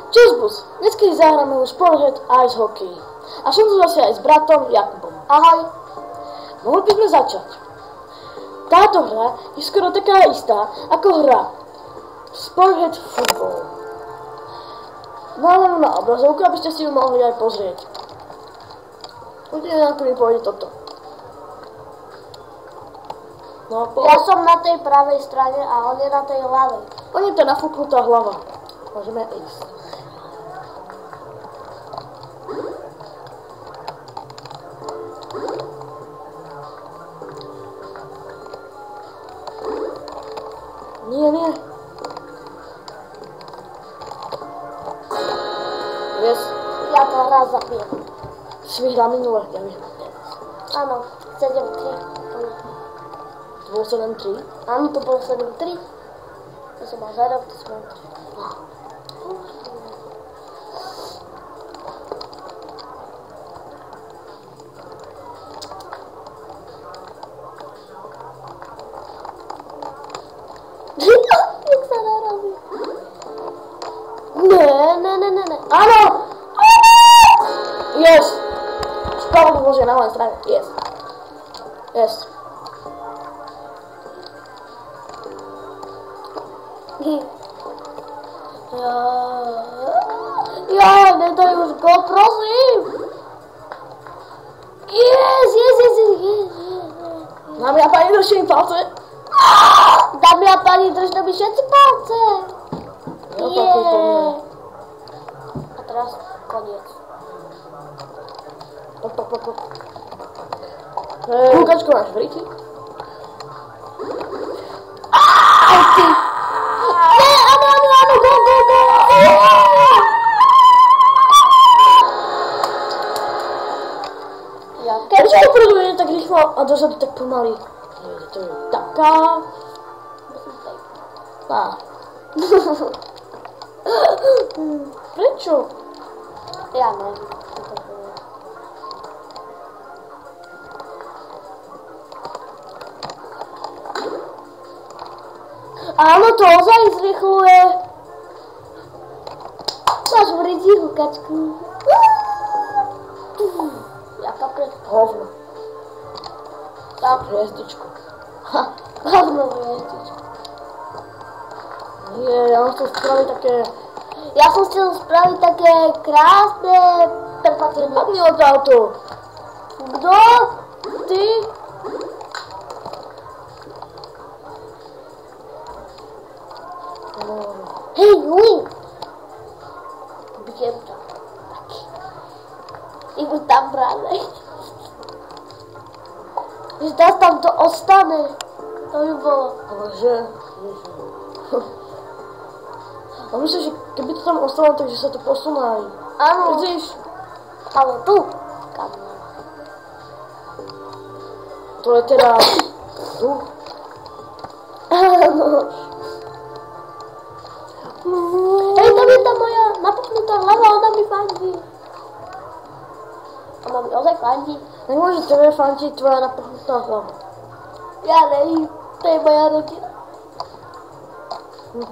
Česbus, dneska si zahráme už Sporthead Ice Hockey. A som tu zase aj s bratom Jakubom. Ahoj. Mohli by sme začať. Táto hra je skoro taká istá ako hra Sporthead Football. Nálevo na obrazovku, aby ste si ju mohli aj pozrieť. Uvidíme, ako mi pôjde toto. No, Ja som na tej pravej strane a on je na tej ľavej. On je to nafúknutá hlava. Môžeme ísť. Nie. Yes. Ja to raz zabijem. Si vyhral minule, ja vyhral teraz. Áno, 7-3. To bolo 7-3? Áno, to bolo 7-3. To som mal zadok, to som mal 3. Jak sa narobí? Ne. Áno! Yes! Spravodlivosť bože na mojej strane. Yes. Ja, nedaj už go, prosím! Yes. Dámy a páni, držte mi palce. Dámy a páni, držte mi všetci palce! Opakuj po mne. A teraz koniec. Pok. Lukačko, máš vriti? Aj ty! Ne, áno, go! Prečo opredu je tak rýchlo a dozadu tak pomaly? To je taká... Prečo? Ja neviem. Áno, to ozaj zrychluje. Máš v ridzi hukačku. Jaká Hovno. Tak, Hviezdičku. hovno hviezdičku. Nie, ja som chcel spraviť také... Ja som chcel spraviť také krásne prepatrenie. Padni od auto. Kto? Ty? Hej, Wing! Bijem ťa. Ibu tam brane. Že teraz tam to ostane. To by bolo. Ale že... A myslím, že keby to tam ostalo, takže sa to posuná aj. Áno. Vidíš? Ale tu. Kam? To je teda... Tu. Áno. Hej, tam je tá moja napuknutá hlava, ona mi fandí. Ona mi ozaj fandí. Nemôže tebe fantiť tvoja napuchnutá hlava. Ja nevím, to je moja rodina.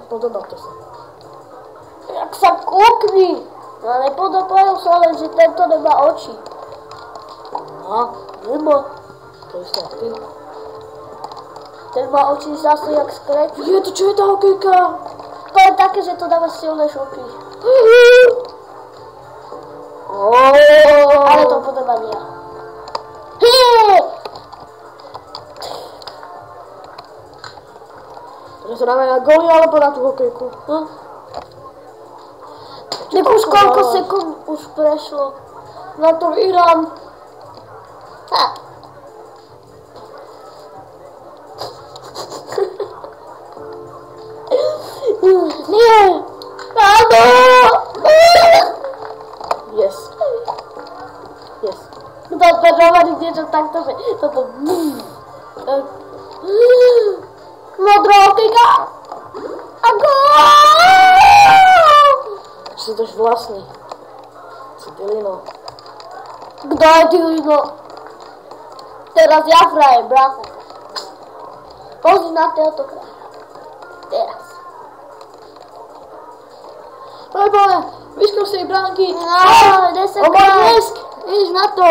Podobá to sa. Jak sa kúkni. No nepodobajú sa len, že tento nemá oči. No, Nemá. to je sa ty. Ten má oči zase jak skreč. Je to čo je tá hokejka? To je také, že to dáva silné šoky. Ale to podobá nie ja. Teraz sa dáme na góly alebo na tú hokejku? Tak už koľko sekúnd už prešlo. Na to vyhrám. Nie! Áno! Yes. Kto to hovorí niečo takto, že toto... Modrá hokejka! A gól! Si tož vlastný. Si Dilino. Kto je Dilino? Teraz ja frajem, brácho. Pozri na tohto kráľa. Teraz. Preboje, Vyskol si bránky. No, 10 krát. Ideš na to.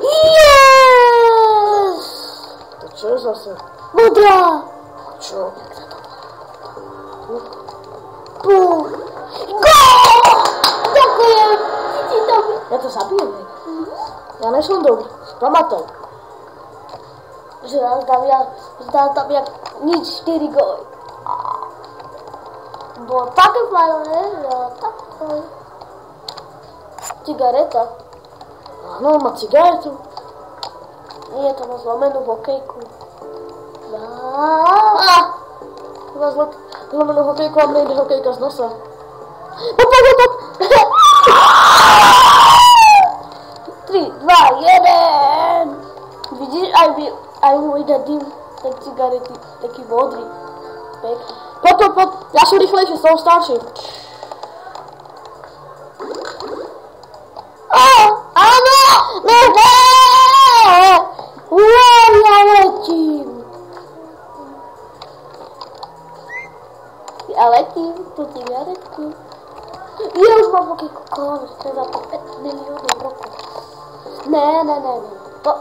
Yes! To čo je zase? Modrá. Čo? Pú. Gól! Ďakujem. Ti dobrý. Ja to zabijem, hej. Ja nesom dobrý. Spamatov. Že dal tam jak nič 4 góly. Bolo také fajné, že takto. Cigareta. Áno, má cigaretu. Nie, to má zlomenú hokejku. Má zlomenú hokejku a mne ide hokejka z nosa. Poď. 3, 2, 1. Vidíš, aj mu ide dym, ten cigarety, taký modrý. Pekný. Poď. Ja som rýchlejší, som starší. Áno! Ne! Ja letím. Ja letím tú cigaretku. Ja už mám hokejku, konec, to je za to 5 miliónov rokov. Ne.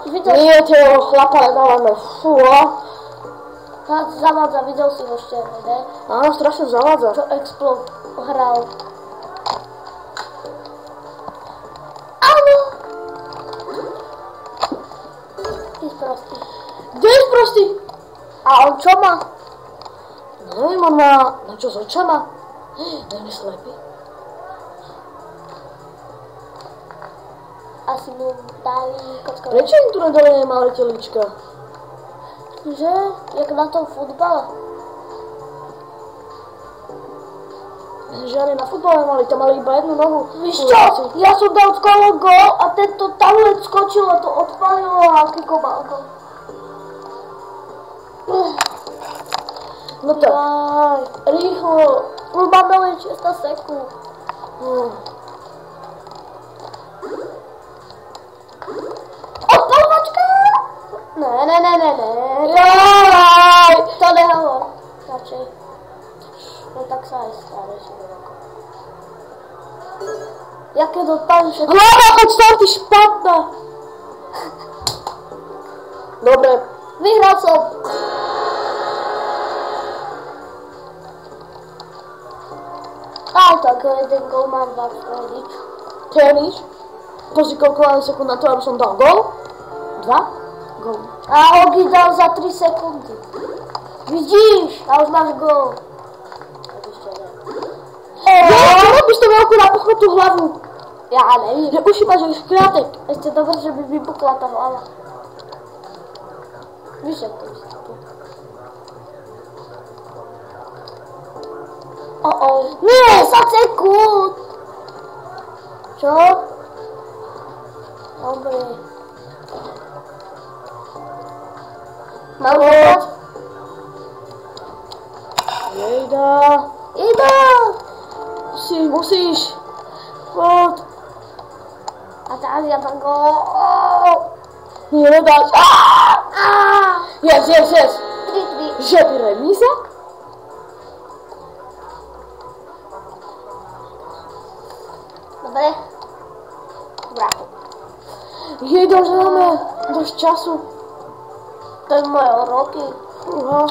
Videl Nie, toho chlapa nedávame. Fú, zavádza, videl si ho ešte, ne? áno, strašne zavádza. Čo Explode hral. Áno! Ty sprostý. Kde je sprostý? A on čo má? Neviem, on má... Na čo, s očama? Neviem, je slepý. Asi mu dali kocka. Prečo im tu nedali malé telička? Že? Jak na tom futbale. Žiadne na futbale mali, tam mali iba jednu nohu. Víš čo? Ja som dal skoro gól a tento tablet skočil a to odpalilo a kikoval to. No tak, rýchlo. Už máme len 6 sekúnd. Odpovačka! Ne. Jaj! To nehovor. Radšej. No tak sa aj stane, že ako. Jaké to tam všetko... Hlava, choď tam, ty špatná! Dobre. Vyhral som. Aj tak, jeden gól mám, 2 nič. To je nič. Pozri, koľko máme sekúnd na to, aby som dal gól? 2? Gól. A Ogi dal za 3 sekundy. Vidíš? A už máš gól. Čo robíš to veľkú napuchnutú hlavu? Ja neviem. Ja už iba, že už krátek. Ešte dobre, že by vypukla tá hlava. Víš, jak to vystupuje. Nie, 10 sekúnd. Čo? Dobre. Mám povedať? Jejda. Ida! Musíš. Poď. A teraz ja tam gól. Nie, nedáš. Yes. 3-3. Že by remíza? Dobre. Vrátim. Jejda, že máme dosť času. To je moje roky. Fúha.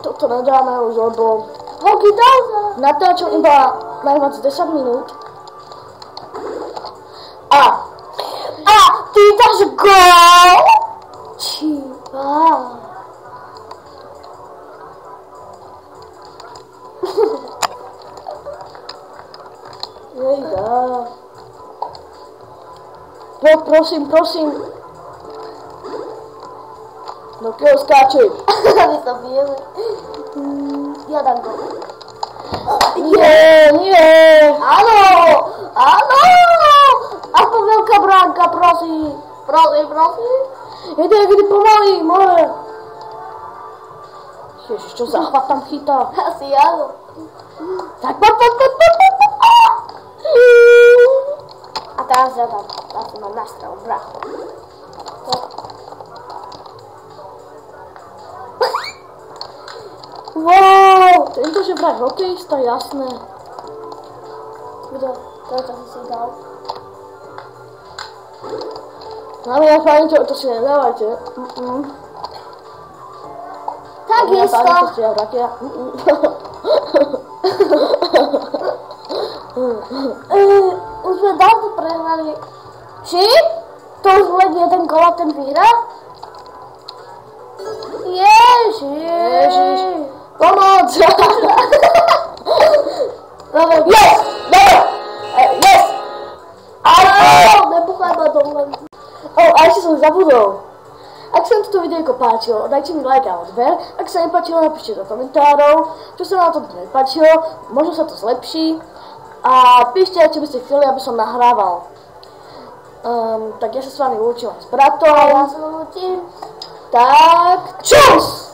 Toto nedáme už, lebo Hoky dal za. natáčam iba najviac 10 minút. A Ty dáš gól? Čiva. jejda. Poď, prosím. No keho skáčeš? My to vieme. Ja dám gól. Nie. Áno! Ako veľká bránka, prosím. Prosím. Jede, kedy pomaly, more. Ježiš, čo zachvat tam chytá. Asi áno. Tak poď. A teraz Teraz ja tam mám nastrel brachu. Wow, tento že vraj hokejista, jasné. Kto? Koľko si dal? Ale ja fajn, to si nedávajte. Tak Ja isto. fajn, to si ja vratia. Už sme dávno prehrali. Či? To už len jeden gól a ten vyhrá? Ježiš. Pomoc! Dobre, Yes! Dobre! Yes! nebuchaj ma dole. A ešte som zabudol. Ak sa vám toto videjko páčilo, dajte mi like a odber. Ak sa nepáčilo, napíšte do komentárov, čo sa vám toto nepáčilo, možno sa to zlepší. A píšte aj, čo by ste chceli, aby som nahrával. Tak ja sa s vami lúčim aj s bratom. Ja sa lúčim. Tak, čus!